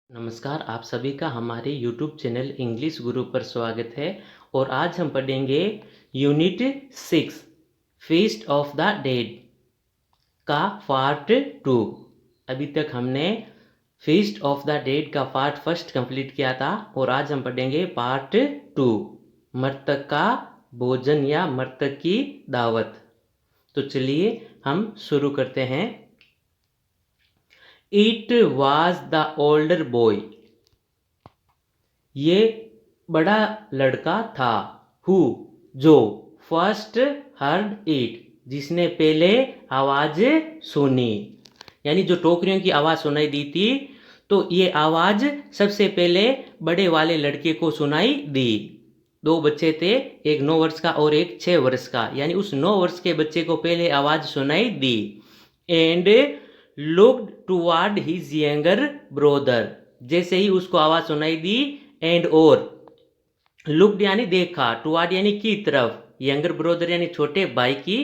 नमस्कार, आप सभी का हमारे यूट्यूब चैनल इंग्लिश गुरु पर स्वागत है। और आज हम पढ़ेंगे unit 6 feast of the dead का पार्ट 2। अभी तक हमने फीस्ट ऑफ द डेड का पार्ट फर्स्ट कंप्लीट किया था और आज हम पढ़ेंगे पार्ट 2, मृतक का भोजन या मृतक की दावत। तो चलिए हम शुरू करते हैं। It was the older boy, ये बड़ा लड़का था। हु, जो, फर्स्ट हर्ड इट, जिसने पहले आवाज सुनी। यानी जो टोकरियों की आवाज सुनाई दी थी, तो ये आवाज सबसे पहले बड़े वाले लड़के को सुनाई दी। दो बच्चे थे, एक 9 वर्ष का और एक 6 वर्ष का। यानी उस 9 वर्ष के बच्चे को पहले आवाज सुनाई दी। And looked toward his younger brother, जैसे ही उसको आवाज सुनाई दी, एंड और लुक्ड यानी देखा, टुवर्ड यानी की तरफ, यंगर ब्रदर यानी छोटे भाई की,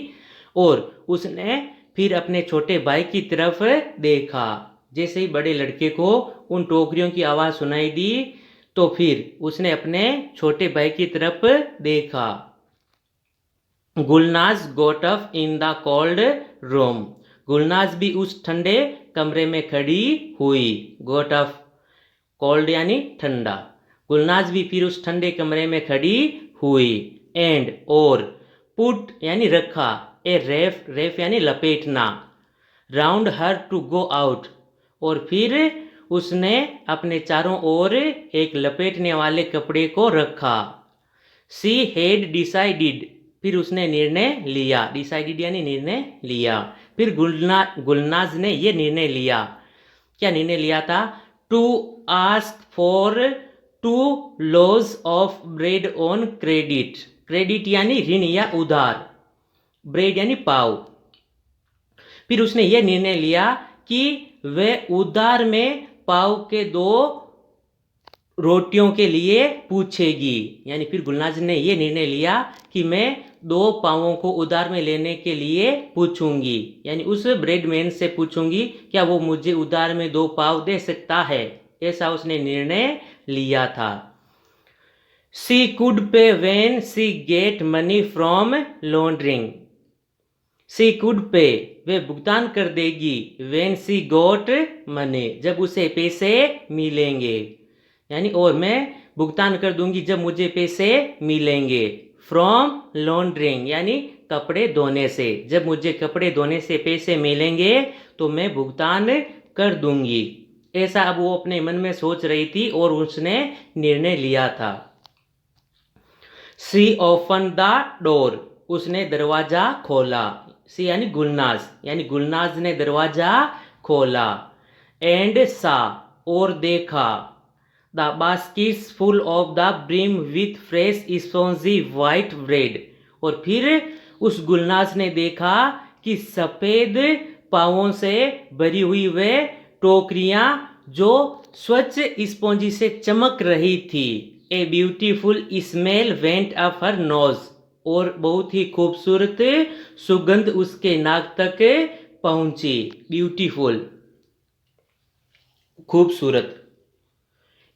और उसने फिर अपने छोटे भाई की तरफ देखा। जैसे ही बड़े लड़के को उन टोकरियों की आवाज सुनाई दी, तो फिर उसने अपने छोटे भाई की तरफ देखा। गुलनाज गोट up in the cold room, Gulnaz भी उस ठंडे कमरे में खड़ी हुई। गोट अप, कोल्ड यानी ठंडा। गुलनाज भी फिर उस ठंडे कमरे में खड़ी हुई। एंड और, पुट यानी रखा, ए रेफ, रेफ यानी लपेटना, round her to go out, और फिर उसने अपने चारों ओर एक लपेटने वाले कपड़े को रखा। शी हैड डिसाइडेड, फिर उसने निर्णय लिया। डिसाइडेड यानी निर्णय लिया। फिर गुलनाज ने यह निर्णय लिया। क्या निर्णय लिया था? To ask for 2 loaves of bread on credit. Credit यानी ऋण या उधार, ब्रेड यानी पाव। फिर उसने यह निर्णय लिया कि वह उधार में पाव के 2 रोटियों के लिए पूछेगी। यानी फिर गुलनाज ने यह निर्णय लिया कि मैं 2 पावों को उधार में लेने के लिए पूछूंगी। यानी उस ब्रेडमैन से पूछूंगी क्या वो मुझे उधार में 2 पाव दे सकता है। ऐसा उसने निर्णय लिया था। She could pay when she get money from laundering. She could pay, वे भुगतान कर देगी। when she got money, जब उसे पैसे मिलेंगे। यानी और मैं भुगतान कर दूंगी जब मुझे पैसे मिलेंगे। फ्रॉम लॉन्ड्रिंग यानी कपड़े धोने से, जब मुझे कपड़े धोने से पैसे मिलेंगे तो मैं भुगतान कर दूंगी। ऐसा अब वो अपने मन में सोच रही थी और उसने निर्णय लिया था। शी ओपन द डोर, उसने दरवाजा खोला। सी यानी गुलनाज, यानी गुलनाज ने दरवाजा खोला। एंड सा, और देखा, the baskets full of the brim with fresh spongy white bread, और फिर उस गुलनाज ने देखा कि सफेद पावों से भरी हुई वे टोकरियां जो स्वच्छ स्पॉन्जी से चमक रही थी। A beautiful smell went up her nose, और बहुत ही खूबसूरत सुगंध उसके नाक तक पहुंची। ब्यूटीफुल, खूबसूरत,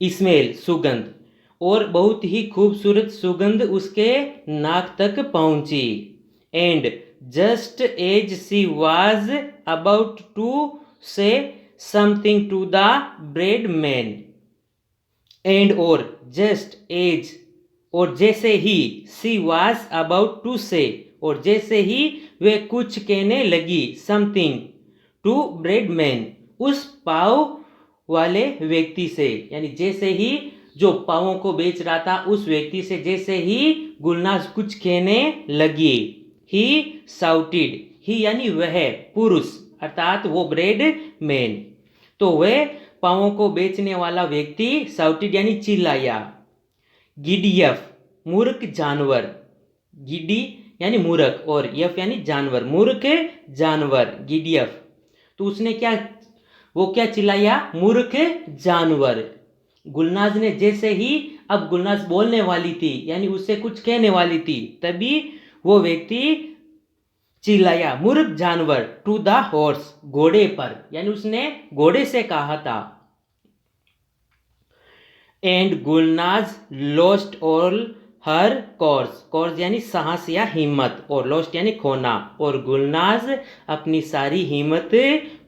स्मेल सुगंध, और बहुत ही खूबसूरत सुगंध उसके नाक तक पहुंची। And just as she was about to say something to the bread man, and और जस्ट एज, और जैसे ही, she was about to say, और जैसे ही वे कुछ कहने लगी, समथिंग टू ब्रेड मैन, उस पाव वाले व्यक्ति से, यानी जैसे ही जो पावों को बेच रहा था उस व्यक्ति से जैसे ही गुलनाज कुछ कहने लगी, ही साउटेड, ही यानी वह पुरुष अर्थात वो ब्रेड मैन, तो वह पावों को बेचने वाला व्यक्ति साउटेड यानी चिल्लाया। गिडियफ, मूर्ख जानवर, गिडी यानी मूर्ख और यफ यानी जानवर, मूर्ख जानवर, गिडियफ। तो उसने क्या, वो क्या चिल्लाया? मूर्ख जानवर। गुलनाज ने जैसे ही, अब गुलनाज बोलने वाली थी यानी उससे कुछ कहने वाली थी, तभी वो व्यक्ति चिल्लाया मूर्ख जानवर टू द हॉर्स, घोड़े पर, यानी उसने घोड़े से कहा था। And Gulnaz lost all her course यानी साहस या हिम्मत, और लॉस्ट यानी खोना, और गुलनाज अपनी सारी हिम्मत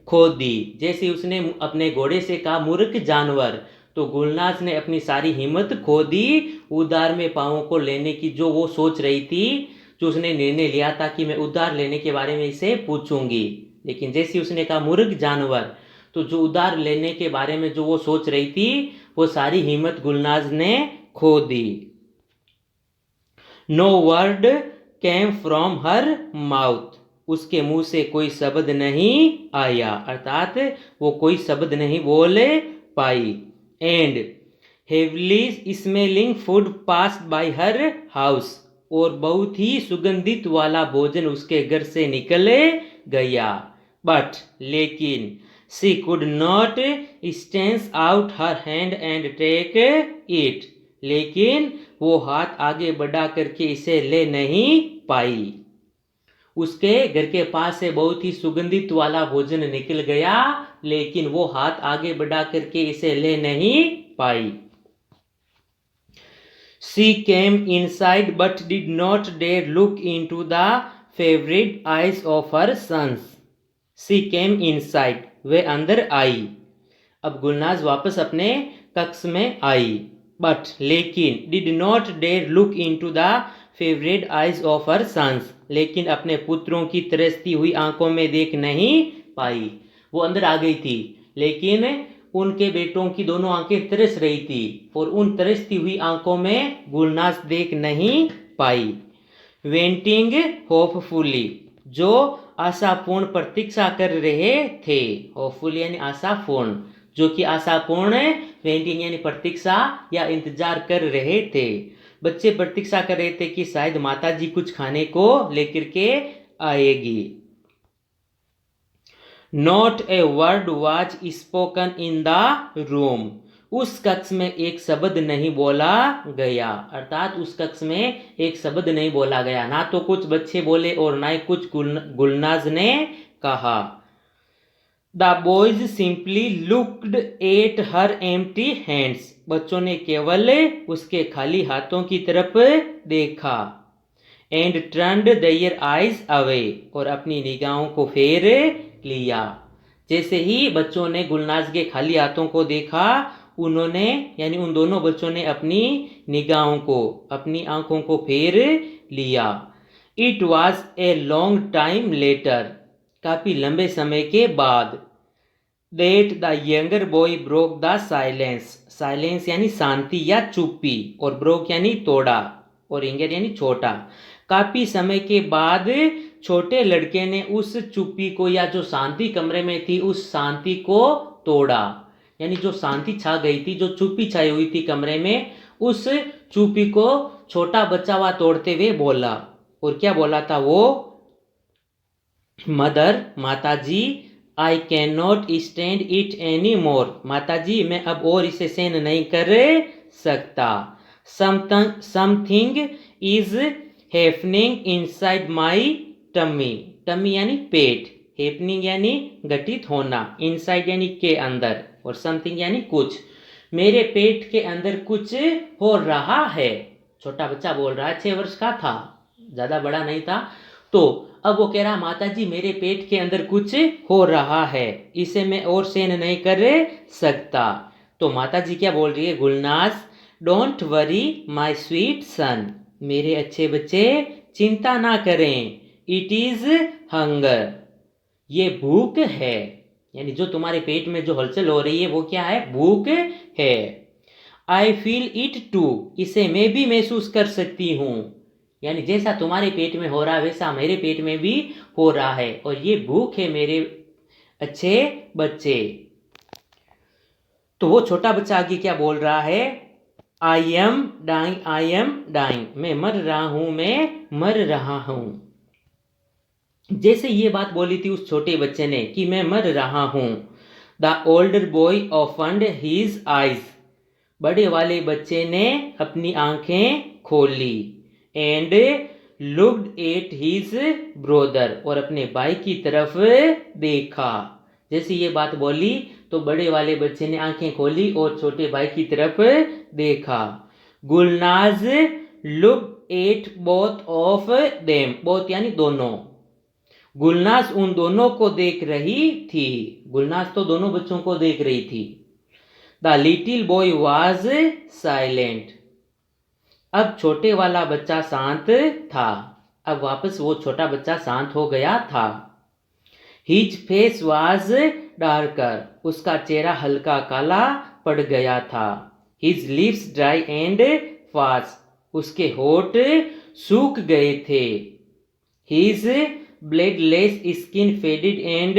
खो दी। जैसे उसने अपने घोड़े से कहा मूर्ख जानवर, तो गुलनाज ने अपनी सारी हिम्मत खो दी उधार में पाँवों को लेने की, जो वो सोच रही थी, जो उसने निर्णय लिया था कि मैं उधार लेने के बारे में इसे पूछूंगी। लेकिन जैसे उसने कहा मूर्ख जानवर, तो जो उधार लेने के बारे में जो वो सोच रही थी, वो सारी हिम्मत गुलनाज ने खो दी। No word came from her mouth, उसके मुंह से कोई शब्द नहीं आया, अर्थात वो कोई शब्द नहीं बोल पाई। And heavily smelling food pass by her house, और बहुत ही सुगंधित वाला भोजन उसके घर से निकल गया। बट लेकिन she could not stretch out her hand and take it, लेकिन वो हाथ आगे बढ़ा करके इसे ले नहीं पाई। उसके घर के पास से बहुत ही सुगंधित वाला भोजन निकल गया, लेकिन वो हाथ आगे बढ़ा करके इसे ले नहीं पाई। She came inside but did not dare look into the favorite eyes of her sons. She came inside, वे अंदर आई। अब गुलनाज वापस अपने कक्ष में आई, बट लेकिन did not dare look into the favourite eyes of her sons, लेकिन अपने पुत्रों की तरसती हुई आंखों में देख नहीं पाई। वो अंदर आ गई थी, लेकिन उनके बेटों की दोनों आंखें तरस रही थी, और उन तरसती हुई आंखों में गुलनाज देख नहीं पाई। वेंटिंग होपफुली, जो आशापूर्ण प्रतीक्षा कर रहे थे। होपफुल यानी आशापूर्ण, जो कि आशापूर्ण वेंटिंग यानी प्रतीक्षा या इंतजार कर रहे थे। बच्चे प्रतीक्षा कर रहे थे कि शायद माताजी कुछ खाने को लेकर के आएगी। Not a word was spoken in the room, उस कक्ष में एक शब्द नहीं बोला गया, अर्थात उस कक्ष में एक शब्द नहीं बोला गया, ना तो कुछ बच्चे बोले और ना ही कुछ गुलनाज ने कहा। The boys simply looked at her empty hands, बच्चों ने केवल उसके खाली हाथों की तरफ देखा। And turned their eyes away, और अपनी निगाहों को फेर लिया। जैसे ही बच्चों ने गुलनाज के खाली हाथों को देखा, उन्होंने यानी उन दोनों बच्चों ने अपनी निगाहों को, अपनी आंखों को फेर लिया। It was a long time later, काफी लंबे समय के बाद। That the younger boy broke the silence, silence यानी शांति या चुप्पी, और ब्रोक यानी तोड़ा, और यंगर यानी छोटा। काफी समय के बाद छोटे लड़के ने उस चुप्पी को, या जो शांति कमरे में थी उस शांति को तोड़ा, यानी जो शांति छा गई थी, जो चुप्पी छाई हुई थी कमरे में, उस चुप्पी को छोटा बच्चा वह तोड़ते हुए बोला। और क्या बोला था वो? मदर, माताजी, I can not stand it any more, माताजी मैं अब और इसे सहन नहीं कर सकता। Something is happening inside my tummy, tummy यानी पेट, हैपनिंग यानी घटित होना, इनसाइड यानी के अंदर, और समथिंग यानी कुछ। मेरे पेट के अंदर कुछ हो रहा है, छोटा बच्चा बोल रहा है, 6 वर्ष का था, ज्यादा बड़ा नहीं था। तो अब वो कह रहा माताजी मेरे पेट के अंदर कुछ हो रहा है, इसे मैं और सहन नहीं कर सकता। तो माताजी क्या बोल रही है? Gulnaz, don't worry my sweet son, मेरे अच्छे बच्चे चिंता ना करें, इट इज हंगर, ये भूख है, यानी जो तुम्हारे पेट में जो हलचल हो रही है वो क्या है? भूख है। आई फील इट टू, इसे मैं भी महसूस कर सकती हूँ, यानी जैसा तुम्हारे पेट में हो रहा है वैसा मेरे पेट में भी हो रहा है, और ये भूख है मेरे अच्छे बच्चे। तो वो छोटा बच्चा आगे क्या बोल रहा है? I am dying, I am dying, मैं मर रहा हूं, मैं मर रहा हूं। जैसे ये बात बोली थी उस छोटे बच्चे ने कि मैं मर रहा हूं, the older boy opened his eyes, बड़े वाले बच्चे ने अपनी आंखें खोली। And looked at his brother, और अपने भाई की तरफ देखा। जैसे ये बात बोली तो बड़े वाले बच्चे ने आंखें खोली और छोटे भाई की तरफ देखा। Gulnaz look at both of them, both यानी दोनों। गुलनाज उन दोनों को देख रही थी। गुलनाज तो दोनों बच्चों को देख रही थी। The little boy was silent. अब छोटे वाला बच्चा शांत था। अब वापस वो छोटा बच्चा शांत हो गया था। His face was darker. उसका चेहरा हल्का काला पड़ गया था। His lips dry and fast. उसके होठ सूख गए थे। His bloodless skin faded and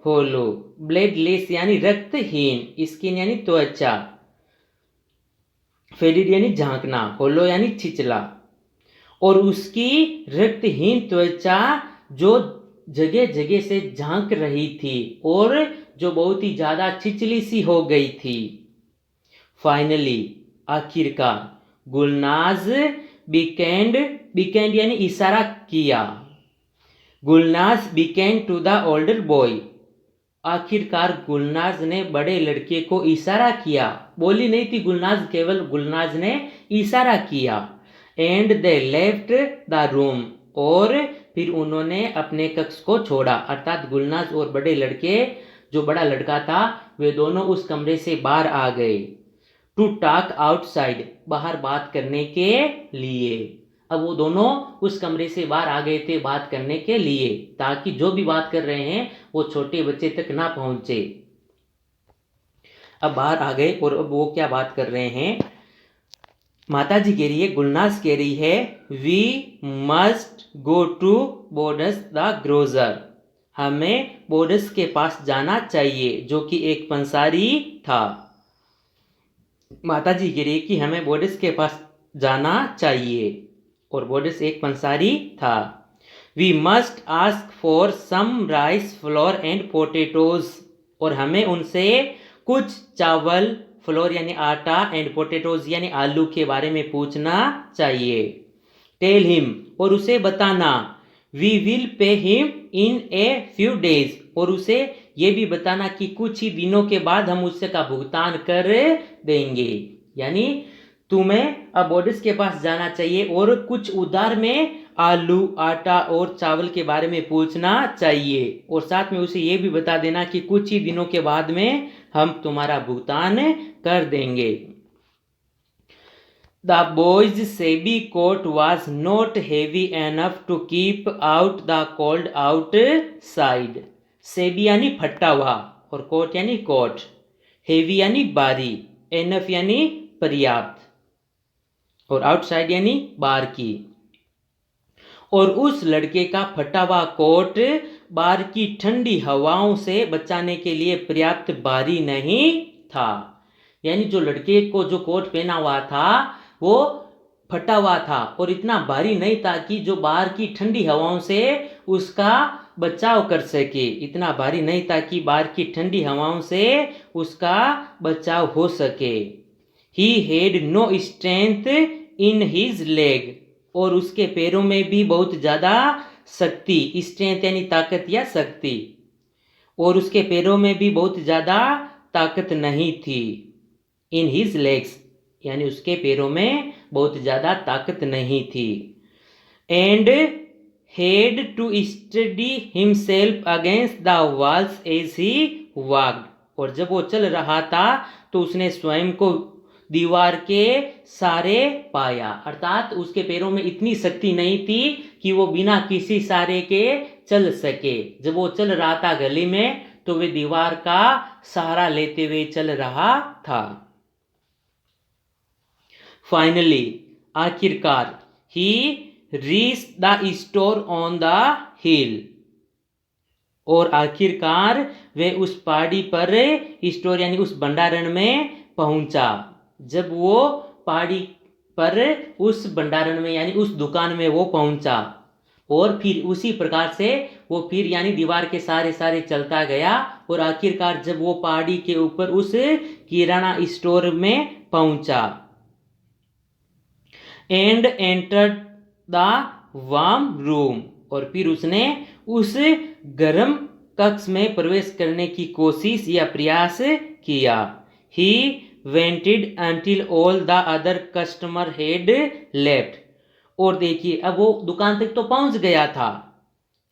hollow. Bloodless यानी रक्तहीन, स्किन यानी त्वचा, फेडेड यानी झांकना, होलो यानी छिचला। और उसकी रक्तहीन त्वचा जो जगह जगह से झांक रही थी और जो बहुत ही ज्यादा छिचली सी हो गई थी। फाइनली आखिरकार गुलनाज बिकेंड यानी इशारा किया। Gulnaz बिकेन to the older boy. आखिरकार गुलनाज ने बड़े लड़के को इशारा किया। बोली नहीं थी गुलनाज, केवल गुलनाज ने इशारा किया। And they left the room. और फिर उन्होंने अपने कक्ष को छोड़ा, अर्थात गुलनाज और बड़े लड़के, जो बड़ा लड़का था, वे दोनों उस कमरे से बाहर आ गए। टू टॉक आउटसाइड, बाहर बात करने के लिए। अब वो दोनों उस कमरे से बाहर आ गए थे बात करने के लिए, ताकि जो भी बात कर रहे हैं वो छोटे बच्चे तक ना पहुंचे। अब बाहर आ गए और अब वो क्या बात कर रहे हैं। माता जी कह रही है, गुलनाज कह रही है, we must go to Bodus the grocer. हमें बोडस के पास जाना चाहिए, जो कि एक पंसारी था। माता जी कह रही है कि हमें बोडस के पास जाना चाहिए, और बोडस एक पंसारी था। We must ask for some rice flour and potatoes. और हमें उनसे कुछ चावल, फ्लोर यानी आटा, एंड पोटेटोज यानी आलू के बारे में पूछना चाहिए। टेल हिम, और उसे बताना, we will pay him in a few days. और उसे ये भी बताना कि कुछ ही दिनों के बाद हम उसका भुगतान कर देंगे। यानी तुम्हें अब बोडस के पास जाना चाहिए और कुछ उधार में आलू, आटा और चावल के बारे में पूछना चाहिए, और साथ में उसे ये भी बता देना कि कुछ ही दिनों के बाद में हम तुम्हारा भुगतान कर देंगे। The boys shabby coat was not heavy enough to keep out the cold outside. Shabby यानी फटा हुआ, और कोट यानी कोट, हेवी यानी भारी, एनफ यानी पर्याप्त, और आउटसाइड यानी बाहर की। और उस लड़के का फटा हुआ कोट बाहर की ठंडी हवाओं से बचाने के लिए पर्याप्त भारी नहीं था। यानी जो लड़के को जो कोट पहना हुआ था वो फटा हुआ था और इतना भारी नहीं था कि जो बाहर की ठंडी हवाओं से उसका बचाव कर सके। इतना भारी नहीं था कि बाहर की ठंडी हवाओं से उसका बचाव हो सके। He had no strength in his leg. और उसके पैरों में भी बहुत ज्यादा शक्ति, स्ट्रेंथ यानी ताकत या शक्ति, और उसके पैरों में भी बहुत ज्यादा ताकत नहीं थी। इन हिज लेग्स यानी उसके पैरों में बहुत ज्यादा ताकत नहीं थी। And had to steady himself against the walls as he walked. और जब वो चल रहा था तो उसने स्वयं को दीवार के सहारे पाया, अर्थात उसके पैरों में इतनी शक्ति नहीं थी कि वो बिना किसी सहारे के चल सके। जब वो चल रहा था गली में तो वे दीवार का सहारा लेते हुए चल रहा था। फाइनली आखिरकार ही reached the store on the हिल। और आखिरकार वे उस पहाड़ी पर स्टोर यानी उस भंडारण में पहुंचा। जब वो पहाड़ी पर उस भंडारण में यानी उस दुकान में वो पहुंचा, और फिर उसी प्रकार से वो फिर यानी दीवार के सारे सारे चलता गया, और आखिरकार जब वो पहाड़ी के ऊपर उस किराना स्टोर में पहुंचा। And entered the warm room. और फिर उसने उस गर्म कक्ष में प्रवेश करने की कोशिश या प्रयास किया। He waited until all the other customer had left। और देखिए अब वो दुकान तक तो पहुंच गया था।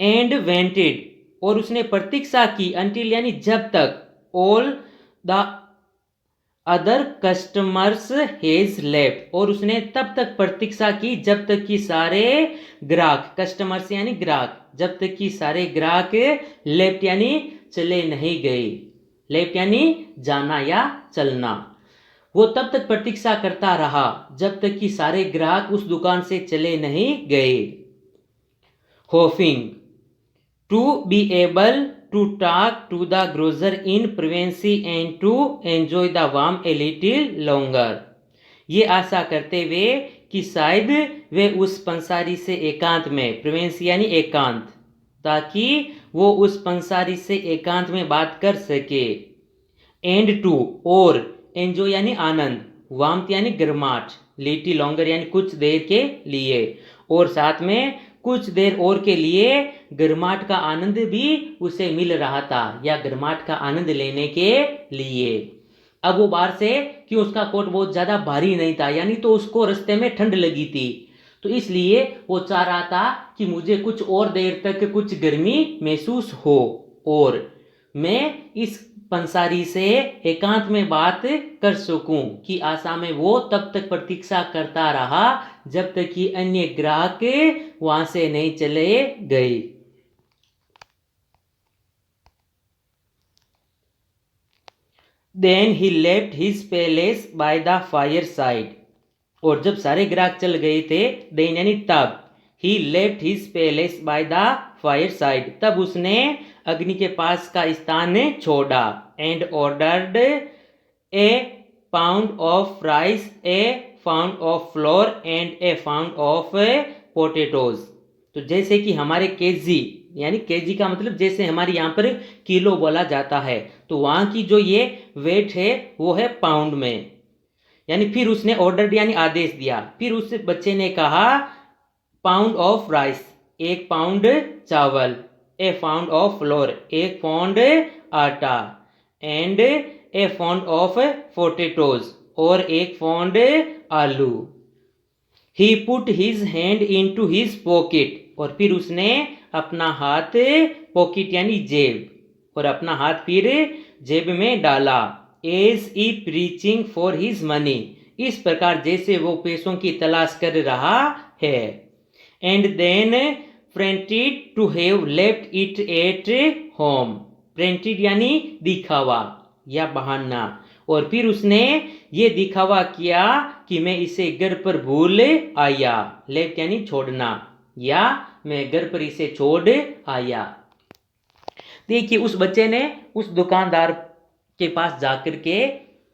एंड वेंटेड और उसने प्रतीक्षा की, until यानी जब तक, all the other customers hedge left और उसने तब तक प्रतीक्षा की जब तक कि सारे ग्राहक, कस्टमर्स यानी ग्राहक, जब तक कि सारे ग्राहक लेफ्ट यानी चले नहीं गए। लेफ्ट यानी जाना या चलना। वो तब तक प्रतीक्षा करता रहा जब तक कि सारे ग्राहक उस दुकान से चले नहीं गए। Hoping to be able to talk to the grocer in privacy and to enjoy the warmth a little longer। ये आशा करते हुए कि शायद वे उस पंसारी से एकांत में, प्रिवेंसी यानी एकांत, ताकि वो उस पंसारी से एकांत में बात कर सके। एंड टू और, एंजॉय यानी आनंद, वार्मथ यानी गर्माहट, लिटिल लॉन्गर यानी कुछ देर के लिए, और साथ में कुछ देर और के लिए गर्माहट का आनंद भी उसे मिल रहा था, या गर्माहट का आनंद लेने के लिए। अब वो बाहर से, कि उसका कोट बहुत ज्यादा भारी नहीं था, यानी तो उसको रास्ते में ठंड लगी थी, तो इसलिए वो चाह रहा था कि मुझे कुछ और देर तक कुछ गर्मी महसूस हो और मैं इस पंसारी से एकांत में बात कर सकूं, की आशा में वो तब तक प्रतीक्षा करता रहा जब तक कि अन्य ग्राहक वहां से नहीं चले गए। Then he left his palace by the fireside। और जब सारे ग्राहक चल गए थे, then यानी तब, he left his palace by the fireside, तब उसने अग्नि के पास का स्थान छोड़ा। and ordered a pound of rice, a pound of flour and a pound of potatoes। तो जैसे कि हमारे केजी, यानी केजी का मतलब जैसे हमारे यहाँ पर किलो बोला जाता है, तो वहां की जो ये वेट है वो है पाउंड में। यानी फिर उसने ऑर्डर यानी आदेश दिया। फिर उस बच्चे ने कहा पाउंड ऑफ राइस, एक पाउंड चावल, ए पाउंड ऑफ फ्लोर, एक पाउंड आटा, and a pound of potatoes, और एक पाउंड आलू। He put his hand into his pocket, और फिर उसने अपना हाथ, पॉकेट यानी जेब, और अपना हाथ फिर जेब में डाला। As he reaching for his money, इस प्रकार जैसे वो पैसों की तलाश कर रहा है। And then pretended to have left it at home, pretended यानी दिखावा या बहाना, और फिर उसने ये दिखावा किया कि मैं इसे घर पर भूल आया। लेफ्ट यानी छोड़ना, या मैं घर पर इसे छोड़ आया। देखिए उस बच्चे ने उस दुकानदार के पास जाकर के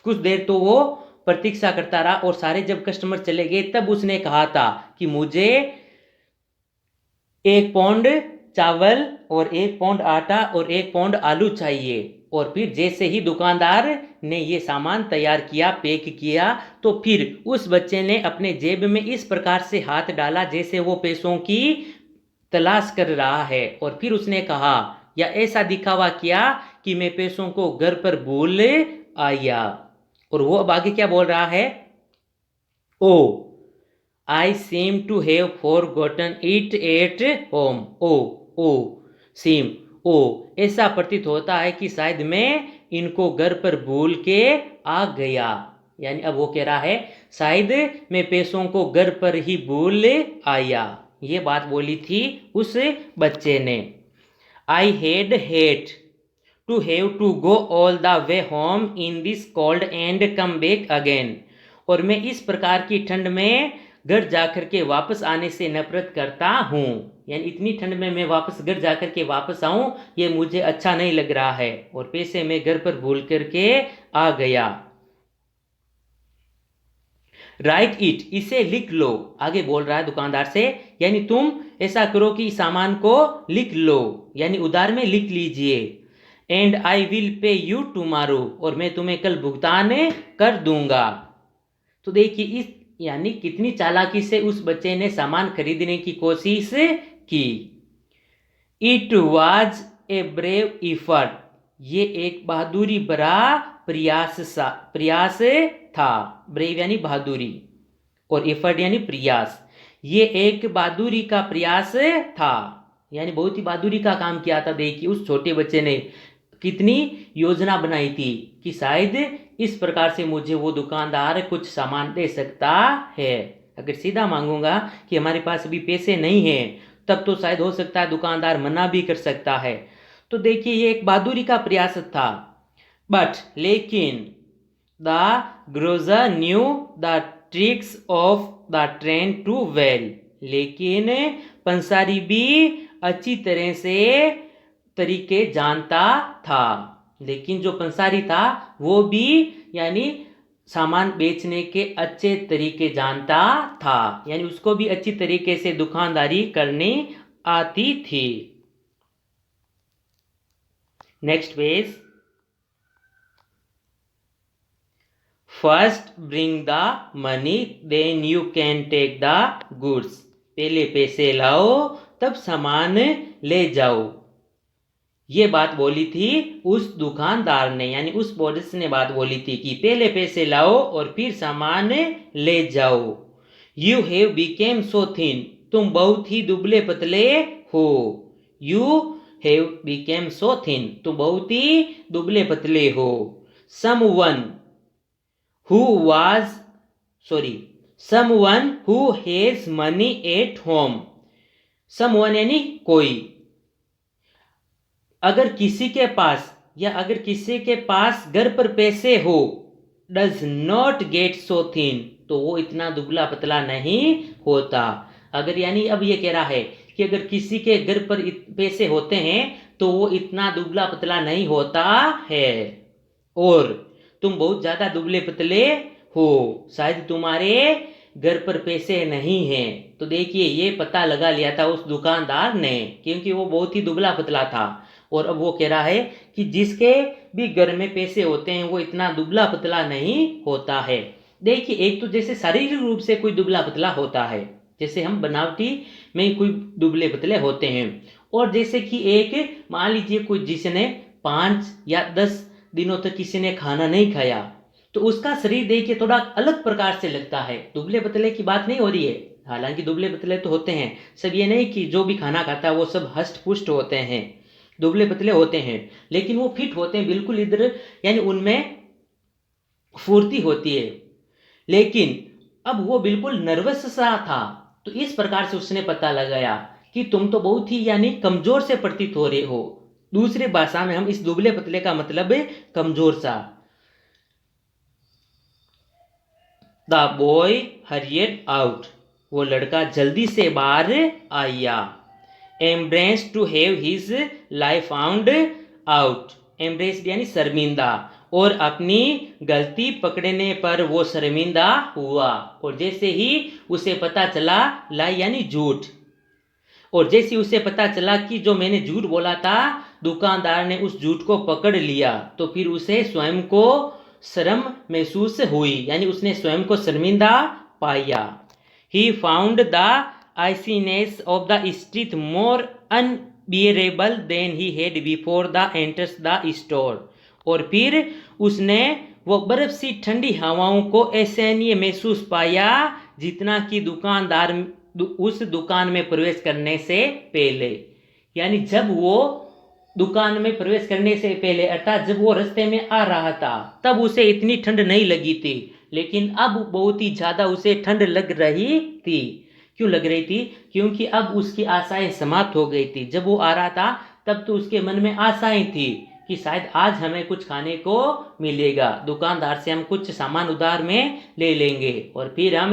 कुछ देर तो वो प्रतीक्षा करता रहा, और सारे जब कस्टमर चले गए तब उसने कहा था कि मुझे एक पाउंड चावल और एक पाउंड आटा और एक पाउंड आलू चाहिए। और फिर जैसे ही दुकानदार ने ये सामान तैयार किया, पैक किया, तो फिर उस बच्चे ने अपने जेब में इस प्रकार से हाथ डाला जैसे वो पैसों की तलाश कर रहा है, और फिर उसने कहा या ऐसा दिखावा किया कि मैं पैसों को घर पर भूल आया। और वो अब आगे क्या बोल रहा है? Oh I seem to have forgotten it at home. Oh seem, ओ ऐसा प्रतीत होता है कि शायद मैं इनको घर पर भूल के आ गया। यानी अब वो कह रहा है शायद मैं पैसों को घर पर ही भूल आया। ये बात बोली थी उस बच्चे ने। I had hate to have to go all the way home in this cold and come back again. और मैं इस प्रकार की ठंड में घर जाकर के वापस आने से नफरत करता हूँ। यानी इतनी ठंड में मैं वापस घर जाकर के वापस आऊं, ये मुझे अच्छा नहीं लग रहा है, और पैसे मैं घर पर भूल करके आ गया। राइट इट, इसे लिख लो। आगे बोल रहा है दुकानदार से, यानी तुम ऐसा करो कि सामान को लिख लो, यानी उधार में लिख लीजिए। And I will pay you tomorrow, और मैं तुम्हें कल भुगतान कर दूंगा। तो देखिए इस, यानी कितनी चालाकी से उस बच्चे ने सामान खरीदने की कोशिश की। It was a brave effort, ये एक बहादुरी भरा प्रयास था। ब्रेव यानी बहादुरी और एफर्ट यानी प्रयास। ये एक बहादुरी का प्रयास था, यानी बहुत ही बहादुरी का काम किया था। देखिए उस छोटे बच्चे ने कितनी योजना बनाई थी कि शायद इस प्रकार से मुझे वो दुकानदार कुछ सामान दे सकता है। अगर सीधा मांगूंगा कि हमारे पास अभी पैसे नहीं हैं, तब तो शायद हो सकता है दुकानदार मना भी कर सकता है। तो देखिए ये एक बहादुरी का प्रयास था। बट लेकिन the grocer knew the tricks of the trade too well, लेकिन पंसारी भी अच्छी तरह से तरीके जानता था। लेकिन जो पंसारी था वो भी यानी सामान बेचने के अच्छे तरीके जानता था, यानी उसको भी अच्छी तरीके से दुकानदारी करनी आती थी। Next page. First bring the money then you can take the goods, पहले पैसे लाओ तब सामान ले जाओ। ये बात बोली थी उस दुकानदार ने, यानी उस बोरिस ने बात बोली थी कि पहले पैसे लाओ और फिर सामान ले जाओ। You have became so thin, तुम बहुत ही दुबले पतले हो। You have became so thin, तुम बहुत ही दुबले पतले हो। Someone who has money at home, someone यानी कोई। अगर किसी के पास या अगर किसी के पास घर पर पैसे हो, does not get so thin, तो वो इतना दुबला पतला नहीं होता। अगर यानी अब ये कह रहा है कि अगर किसी के घर पर पैसे होते हैं तो वो इतना दुबला पतला नहीं होता है। और तुम बहुत ज्यादा दुबले पतले हो, शायद तुम्हारे घर पर पैसे नहीं हैं। तो देखिए ये पता लगा लिया था उस दुकानदार ने, क्योंकि वो बहुत ही दुबला पतला था। और अब वो कह रहा है कि जिसके भी घर में पैसे होते हैं वो इतना दुबला पतला नहीं होता है। देखिए एक तो जैसे शारीरिक रूप से कोई दुबला पतला होता है, जैसे हम बनावटी में कोई दुबले पतले होते हैं। और जैसे कि एक मान लीजिए कोई जिसने 5 या 10 दिनों तक किसी ने खाना नहीं खाया, तो उसका शरीर देखिए थोड़ा अलग प्रकार से लगता है। दुबले पतले की बात नहीं हो रही है, हालांकि दुबले पतले तो होते हैं सब, ये नहीं कि जो भी खाना खाता है वो सब हष्ट पुष्ट होते हैं, दुबले पतले होते हैं, लेकिन वो फिट होते हैं बिल्कुल इधर, यानी उनमें फुर्ती होती है। लेकिन अब वो बिल्कुल नर्वस सा था, तो इस प्रकार से उसने पता लगाया कि तुम तो बहुत ही यानी कमजोर से प्रतीत हो रहे हो। दूसरी भाषा में हम इस दुबले पतले का मतलब है कमजोर सा। द बॉय हरियड आउट, वो लड़का जल्दी से बाहर आया। Embarrassed to have his life found out, embarrassed यानी शर्मिंदा, और अपनी गलती पकड़ने पर वो शर्मिंदा हुआ। और जैसे ही उसे पता चला, लाई यानी झूठ, और जैसे उसे पता चला कि जो मैंने झूठ बोला था, दुकानदार ने उस झूठ को पकड़ लिया, तो फिर उसे स्वयं को शर्म महसूस हुई, यानी उसने स्वयं को शर्मिंदा पाया। He found the iciness of the street more unbearable than he had before the enters the store, और फिर उसने वो बर्फ सी ठंडी हवाओं को असहनीय महसूस पाया जितना कि दुकानदार उस दुकान में प्रवेश करने से पहले। यानी जब वो दुकान में प्रवेश करने से पहले, अर्थात जब वो रास्ते में आ रहा था, तब उसे इतनी ठंड नहीं लगी थी, लेकिन अब बहुत ही ज्यादा उसे ठंड लग रही थी। क्यों लग रही थी? क्योंकि अब उसकी आशाएं समाप्त हो गई थी। जब वो आ रहा था तब तो उसके मन में आशाएं थी कि शायद आज हमें कुछ खाने को मिलेगा, दुकानदार से हम कुछ सामान उधार में ले लेंगे और फिर हम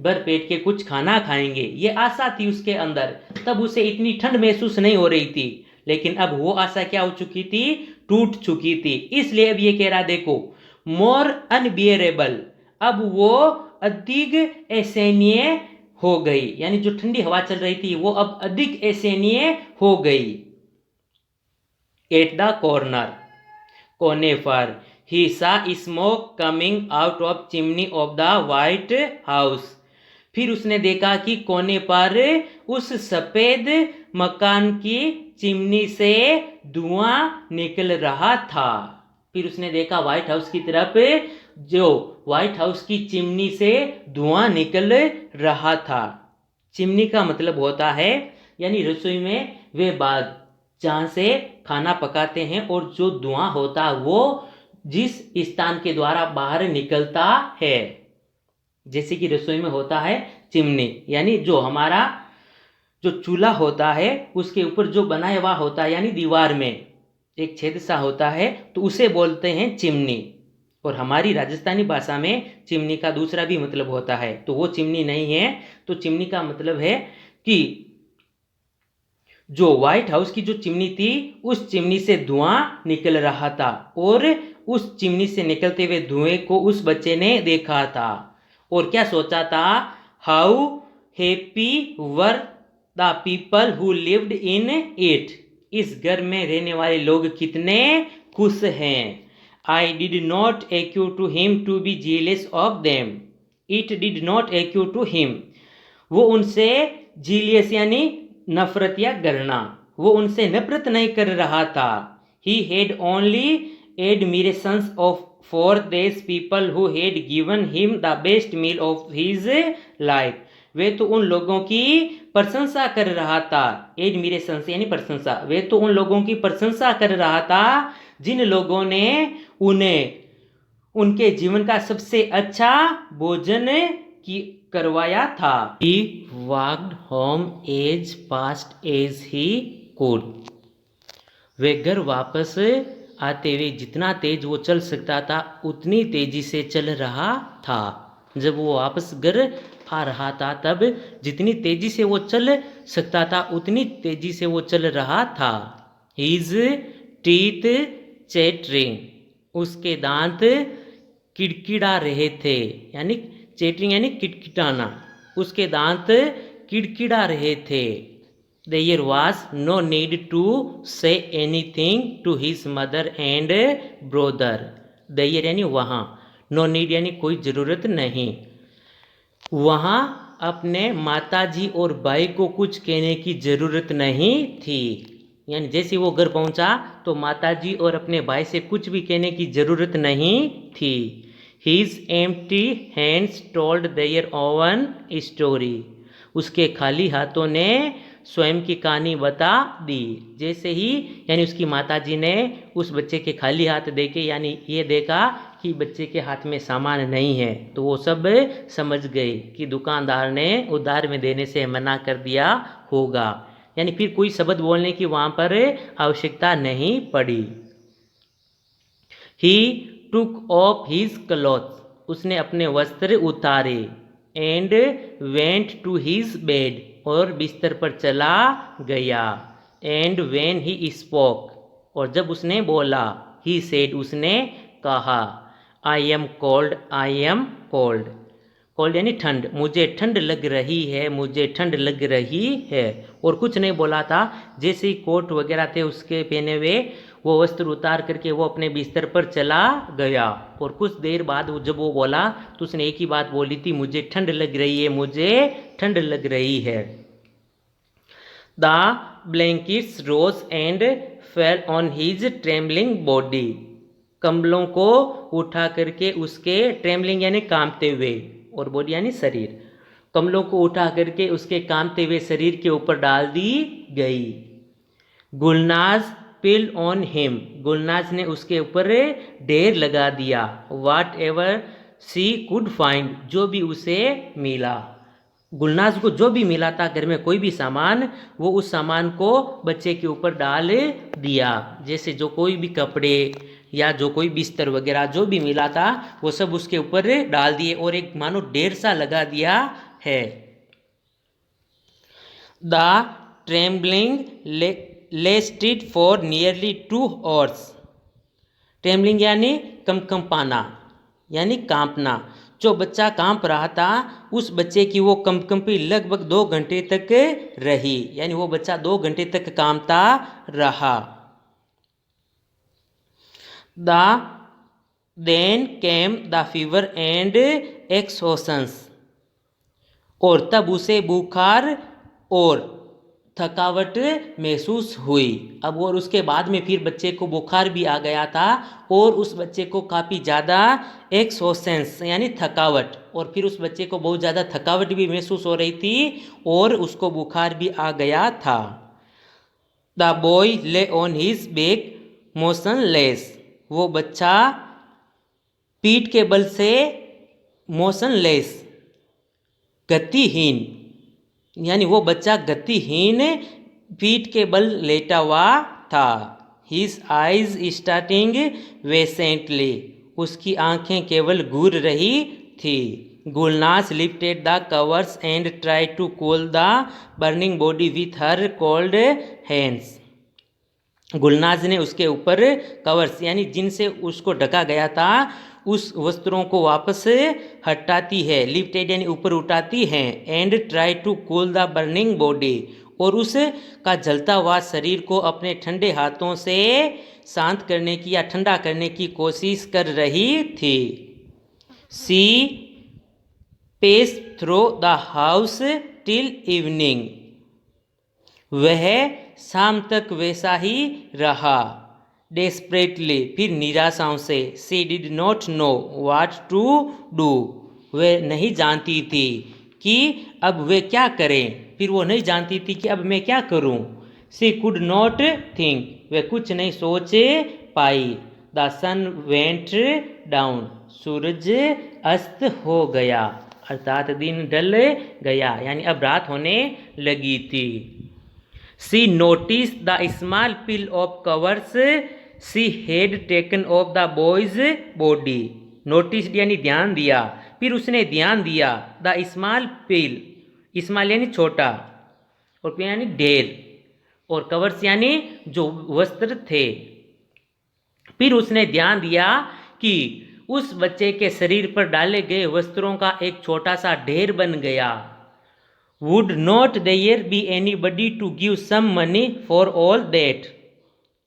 भर पेट के कुछ खाना खाएंगे, ये आशा थी उसके अंदर। तब उसे इतनी ठंड महसूस नहीं हो रही थी, लेकिन अब वो आशा क्या हो चुकी थी? टूट चुकी थी। इसलिए अब ये कह रहा, देखो, मोर अनबियरेबल, अब वो अधिक असहनीय हो गई, यानी जो ठंडी हवा चल रही थी वो अब अधिक असहनीय हो गई। एट द कॉर्नर, कोने पर, ही सा smoke coming out of chimney of the white house, फिर उसने देखा कि कोने पर उस सफेद मकान की चिमनी से धुआं निकल रहा था। फिर उसने देखा व्हाइट हाउस की तरफ, जो व्हाइट हाउस की चिमनी से धुआं निकल रहा था। चिमनी का मतलब होता है यानी रसोई में वे बाग जहाँ से खाना पकाते हैं, और जो धुआं होता है वो जिस स्थान के द्वारा बाहर निकलता है। जैसे कि रसोई में होता है चिमनी, यानी जो हमारा जो चूल्हा होता है उसके ऊपर जो बनाया हुआ होता है, यानी दीवार में एक छेद सा होता है, तो उसे बोलते हैं चिमनी। और हमारी राजस्थानी भाषा में चिमनी का दूसरा भी मतलब होता है, तो वो चिमनी नहीं है। तो चिमनी का मतलब है कि जो व्हाइट हाउस की जो चिमनी थी उस चिमनी से धुआं निकल रहा था, और उस चिमनी से निकलते हुए धुएं को उस बच्चे ने देखा था और क्या सोचा था, how happy were the people who lived in it, इस घर में रहने वाले लोग कितने खुश हैं। I did not occur to him to be jealous of them, it did not occur to him, वो उनसे जीलियस यानी नफरत या घृणा, वो उनसे नफरत नहीं कर रहा था। He had only admirations of for these people who had given him the best meal of his life, वे तो उन लोगों की प्रशंसा कर रहा था। एडमिरेशन यानी प्रशंसा, वे तो उन लोगों की प्रशंसा कर रहा था जिन लोगों ने उन्हें उनके जीवन का सबसे अच्छा भोजन की करवाया था। He walked home as fast as he could, वे घर वापस आते हुए जितना तेज वो चल सकता था उतनी तेजी से चल रहा था। जब वो वापस घर आ रहा था तब जितनी तेजी से वो चल सकता था उतनी तेजी से वो चल रहा था। His teeth chattering, उसके दांत किड़किड़ा रहे थे, यानी चेटरिंग यानी किटकिटाना, उसके दांत किड़किड़ा रहे थे। There was no need to say anything to his mother and brother, there यानी वहाँ, no need यानी कोई ज़रूरत नहीं, वहाँ अपने माताजी और भाई को कुछ कहने की ज़रूरत नहीं थी। यानी जैसे वो घर पहुँचा तो माताजी और अपने भाई से कुछ भी कहने की ज़रूरत नहीं थी। His empty hands told their own story, उसके खाली हाथों ने स्वयं की कहानी बता दी। जैसे ही यानी उसकी माताजी ने उस बच्चे के खाली हाथ देखे, यानी ये देखा कि बच्चे के हाथ में सामान नहीं है, तो वो सब समझ गए कि दुकानदार ने उधार में देने से मना कर दिया होगा, यानी फिर कोई शब्द बोलने की वहाँ पर आवश्यकता नहीं पड़ी। He took off his clothes, उसने अपने वस्त्र उतारे। And went to his bed, और बिस्तर पर चला गया। And when he spoke, और जब उसने बोला, he said, उसने कहा, I am cold, I am cold, cold यानी ठंड, मुझे ठंड लग रही है, मुझे ठंड लग रही है। और कुछ नहीं बोला था, जैसे ही कोट वगैरह थे उसके पहने हुए वो वस्त्र उतार करके वो अपने बिस्तर पर चला गया। और कुछ देर बाद जब वो बोला तो उसने एक ही बात बोली थी, मुझे ठंड लग रही है, मुझे ठंड लग रही है। The blankets rose and fell on his trembling body, कंबलों को उठा करके उसके ट्रेम्बलिंग यानी कांपते हुए, और बॉडी यानी शरीर, कमलों को उठा करके उसके कांपते हुए शरीर के ऊपर डाल दी गई। गुलनाज पिल ऑन हिम, गुलनाज ने उसके ऊपर ढेर लगा दिया। वाट एवर सी कुड फाइंड, जो भी उसे मिला, गुलनाज को जो भी मिला था घर में कोई भी सामान, वो उस सामान को बच्चे के ऊपर डाल दिया। जैसे जो कोई भी कपड़े या जो कोई बिस्तर वगैरह जो भी मिला था वो सब उसके ऊपर डाल दिए और एक मानो ढेर सा लगा दिया है। The trembling lasted for nearly 2 hours, trembling यानी कंपना यानी कांपना, जो बच्चा कांप रहा था उस बच्चे की वो कंपी लगभग 2 घंटे तक रही, यानी वो बच्चा 2 घंटे तक कांपता रहा। Then came the fever and exhaustion, और तब उसे बुखार और थकावट महसूस हुई। अब और उसके बाद में फिर बच्चे को बुखार भी आ गया था और उस बच्चे को काफ़ी ज़्यादा एक्सोसेंस यानी थकावट, और फिर उस बच्चे को बहुत ज़्यादा थकावट भी महसूस हो रही थी और उसको बुखार भी आ गया था। द बॉय ले ऑन हिज बैक मोशनलेस, वो बच्चा पीठ के बल से मोशनलेस गतिहीन, यानी वो बच्चा गतिहीन पीठ के बल लेटा हुआ था। हिज आइज स्टार्टिंग वेसेंटली, उसकी आंखें केवल घूर रही थी। Gulnaz lifted the covers and try to cool the burning body with her cold hands, Gulnaz ने उसके ऊपर कवर्स यानी जिनसे उसको ढका गया था उस वस्त्रों को वापस हटाती है, लिफ्टेड यानी ऊपर उठाती है, and try to cool the burning body, और उस का जलता हुआ शरीर को अपने ठंडे हाथों से शांत करने की या ठंडा करने की कोशिश कर रही थी। She paced through the house till evening, वह शाम तक वैसा ही रहा। डेस्परेटली, फिर निराशाओं से। She did not know what to do, वह नहीं जानती थी कि अब वे क्या करें, फिर वो नहीं जानती थी कि अब मैं क्या करूं। सी कुड नॉट थिंक, वह कुछ नहीं सोच पाई। द सन वेंट डाउन, सूरज अस्त हो गया, अर्थात दिन ढल गया, यानी अब रात होने लगी थी। She noticed the small pile of covers she had taken off the boy's body. Noticed यानी ध्यान दिया, फिर उसने ध्यान दिया। The small pile, स्मॉल यानी छोटा और pile यानी ढेर, और कवर्स यानी जो वस्त्र थे। फिर उसने ध्यान दिया कि उस बच्चे के शरीर पर डाले गए वस्त्रों का एक छोटा सा ढेर बन गया। Would not there be anybody to give some money for all that?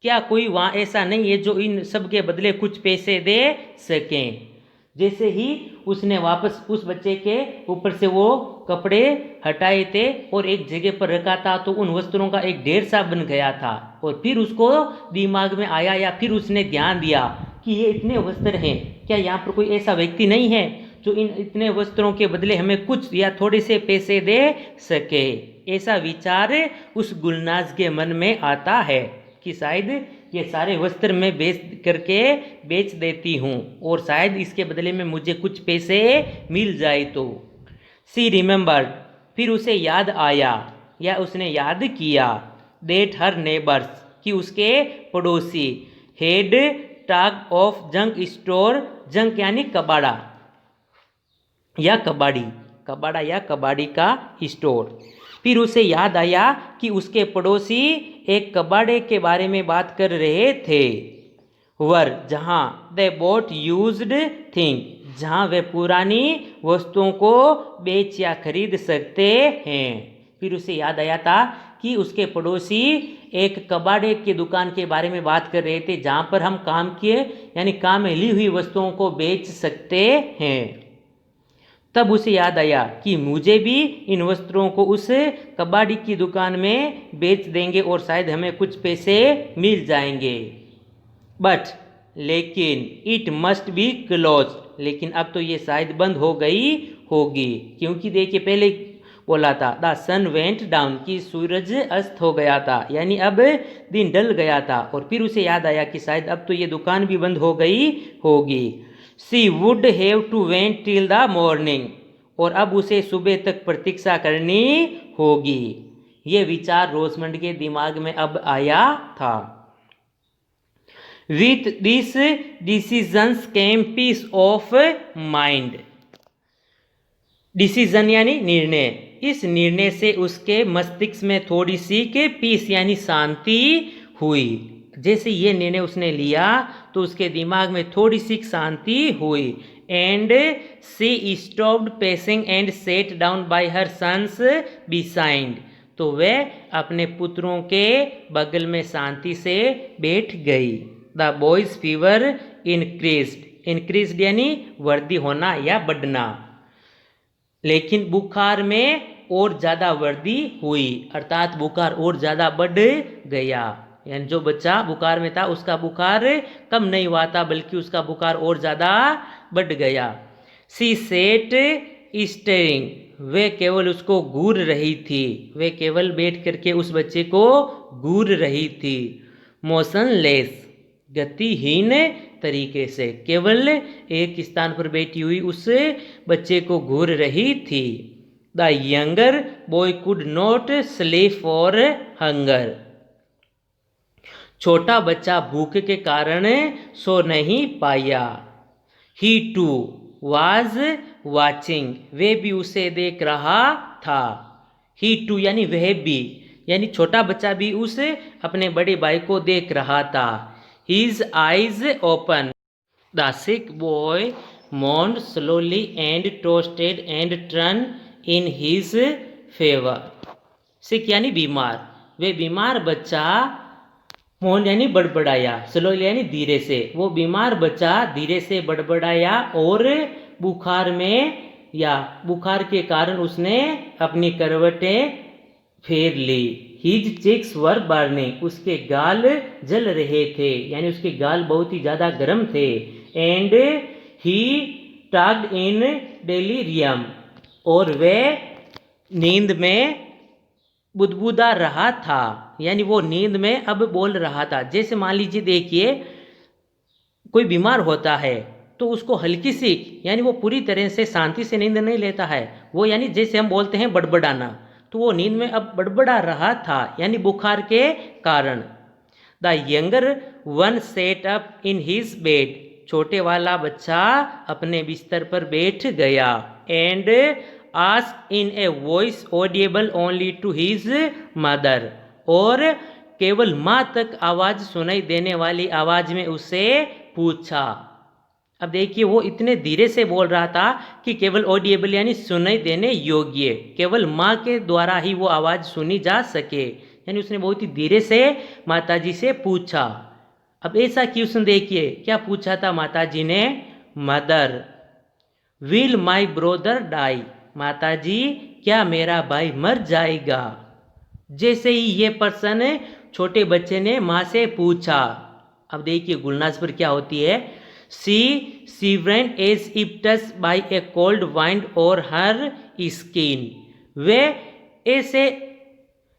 क्या कोई वहाँ ऐसा नहीं है जो इन सब के बदले कुछ पैसे दे सकें। जैसे ही उसने वापस उस बच्चे के ऊपर से वो कपड़े हटाए थे और एक जगह पर रखा था तो उन वस्त्रों का एक ढेर सा बन गया था, और फिर उसको दिमाग में आया या फिर उसने ध्यान दिया कि ये इतने वस्त्र हैं, क्या यहाँ पर कोई ऐसा व्यक्ति नहीं है जो इन इतने वस्त्रों के बदले हमें कुछ या थोड़े से पैसे दे सके। ऐसा विचार उस गुलनाज के मन में आता है कि शायद ये सारे वस्त्र मैं बेच देती हूँ और शायद इसके बदले में मुझे कुछ पैसे मिल जाए तो। सी रिमेंबर्ड, फिर उसे याद आया या उसने याद किया, दैट हर नेबर्स, कि उसके पड़ोसी, head talk of junk store, junk यानी कबाड़ा या कबाड़ी का स्टोर। फिर उसे याद आया कि उसके पड़ोसी एक कबाड़े के बारे में बात कर रहे थे। वर, जहाँ, दे बोट यूज्ड थिंग, जहाँ वे पुरानी वस्तुओं को बेच या खरीद सकते हैं। फिर उसे याद आया था कि उसके पड़ोसी एक कबाड़े की दुकान के बारे में बात कर रहे थे जहाँ पर हम काम में ली हुई वस्तुओं को बेच सकते हैं। तब उसे याद आया कि मुझे भी इन वस्त्रों को उस कबाड़ी की दुकान में बेच देंगे और शायद हमें कुछ पैसे मिल जाएंगे। बट, लेकिन, इट मस्ट बी क्लोज, लेकिन अब तो ये शायद बंद हो गई होगी, क्योंकि देखिए पहले बोला था द सन वेंट डाउन, कि सूरज अस्त हो गया था, यानी अब दिन ढल गया था, और फिर उसे याद आया कि शायद अब तो ये दुकान भी बंद हो गई होगी। She would have to went till the morning, और अब उसे सुबह तक प्रतीक्षा करनी होगी। ये विचार रोजमंड के दिमाग में अब आया था। With this decisions came peace of mind, decision यानी निर्णय, इस निर्णय से उसके मस्तिष्क में थोड़ी सी के पीस यानी शांति हुई। जैसे ये निर्णय उसने लिया तो उसके दिमाग में थोड़ी सी शांति हुई। And she stopped pacing and sat down by her sons beside, तो वह अपने पुत्रों के बगल में शांति से बैठ गई। The boys fever increased, increased यानी वृद्धि होना या बढ़ना। लेकिन बुखार में और ज़्यादा वृद्धि हुई, अर्थात बुखार और ज़्यादा बढ़ गया। यानी जो बच्चा बुखार में था उसका बुखार कम नहीं हुआ था, बल्कि उसका बुखार और ज़्यादा बढ़ गया। सी सेट स्टेरिंग, वे केवल उसको घूर रही थी, वे केवल बैठ करके उस बच्चे को घूर रही थी। मोशनलेस, गतिहीन तरीके से, केवल एक स्थान पर बैठी हुई उस बच्चे को घूर रही थी। The younger boy could not sleep for hunger, छोटा बच्चा भूख के कारण सो नहीं पाया। ही टू वाज वाचिंग, वे भी उसे देख रहा था। ही टू यानी वह भी, यानी छोटा बच्चा भी उस अपने बड़े भाई को देख रहा था। His eyes open, the sick boy moaned slowly and toasted and turned in his favor. सिक यानी बीमार, वे बीमार बच्चा, मोहन यानी बड़बड़ाया, स्लोली यानी धीरे से, वो बीमार बच्चा धीरे से बड़बड़ाया और बुखार में या बुखार के कारण उसने अपनी करवटें फेर ली। हिज चेक्स वर बर्निंग, उसके गाल जल रहे थे, यानी उसके गाल बहुत ही ज़्यादा गर्म थे। And he tugged in delirium, और वे नींद में बुदबुदा रहा था, यानी वो नींद में अब बोल रहा था। जैसे मान लीजिए, देखिए कोई बीमार होता है तो उसको हल्की सी, यानी वो पूरी तरह से शांति से नींद नहीं लेता है, वो यानी जैसे हम बोलते हैं बड़बड़ाना, तो वो नींद में अब बड़बड़ा रहा था, यानी बुखार के कारण। The younger one sat up in his bed, छोटे वाला बच्चा अपने बिस्तर पर बैठ गया। And asked in a voice audible only to his mother, और केवल माँ तक आवाज़ सुनाई देने वाली आवाज़ में उससे पूछा। अब देखिए, वो इतने धीरे से बोल रहा था कि केवल ऑडिएबल यानी सुनाई देने योग्य, केवल माँ के द्वारा ही वो आवाज़ सुनी जा सके, यानी उसने बहुत ही धीरे से माताजी से पूछा। अब ऐसा क्वेश्चन देखिए, क्या पूछा था माताजी ने? Mother will my brother die, माताजी क्या मेरा भाई मर जाएगा? जैसे ही ये प्रश्न छोटे बच्चे ने माँ से पूछा, अब देखिए गुलनाज पर क्या होती है। She shivered as if touch by a cold wind और हर स्किन, वे ऐसे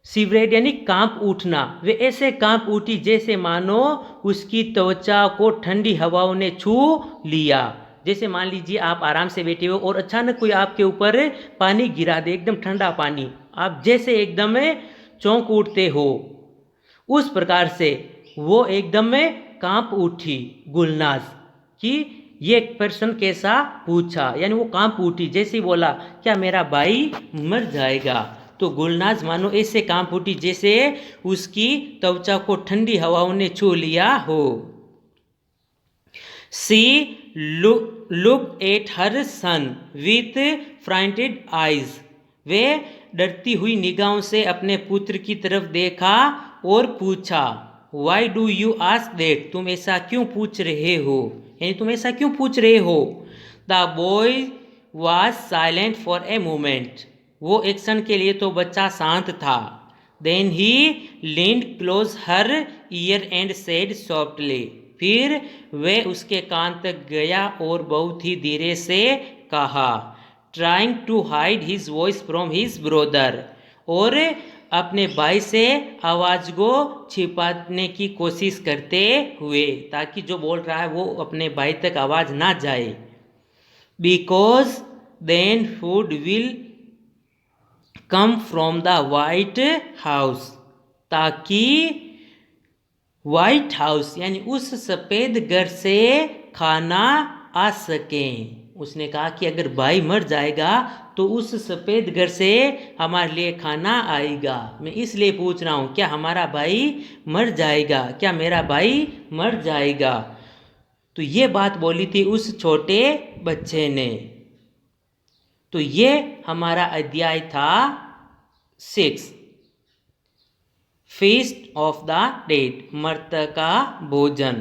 शिवरेड यानी कांप उठना, वे ऐसे कांप उठी जैसे मानो उसकी त्वचा को ठंडी हवाओं ने छू लिया। जैसे मान लीजिए आप आराम से बैठे हो और अचानक कोई आपके ऊपर पानी गिरा दे, एकदम ठंडा पानी, आप जैसे एकदम चौंक उठते हो, उस प्रकार से वो एकदम कांप उठी गुलनाज कि ये पर्सन कैसा पूछा, यानी वो कांप उठी, जैसे ही बोला क्या मेरा भाई मर जाएगा, तो गुलनाज मानो ऐसे कांप उठी जैसे उसकी त्वचा को ठंडी हवाओं ने छू लिया हो। She look at her son with frightened eyes, वे डरती हुई निगाहों से अपने पुत्र की तरफ देखा और पूछा, why do you ask that, तुम ऐसा क्यों पूछ रहे हो, यानी तुम ऐसा क्यों पूछ रहे हो। The boy was silent for a moment, वो एक क्षण के लिए तो बच्चा शांत था। Then he leaned close her ear and said softly, फिर वह उसके कान तक गया और बहुत ही धीरे से कहा, trying to hide his voice from his brother, और अपने भाई से आवाज़ को छिपाने की कोशिश करते हुए, ताकि जो बोल रहा है वो अपने भाई तक आवाज़ ना जाए। Because then food will come from the white house, ताकि वाइट हाउस यानी उस सफ़ेद घर से खाना आ सके। उसने कहा कि अगर भाई मर जाएगा तो उस सफ़ेद घर से हमारे लिए खाना आएगा। मैं इसलिए पूछ रहा हूँ, क्या हमारा भाई मर जाएगा, क्या मेरा भाई मर जाएगा। तो ये बात बोली थी उस छोटे बच्चे ने। तो ये हमारा अध्याय था 6, फीस्ट ऑफ द डेड, मृतक का भोजन।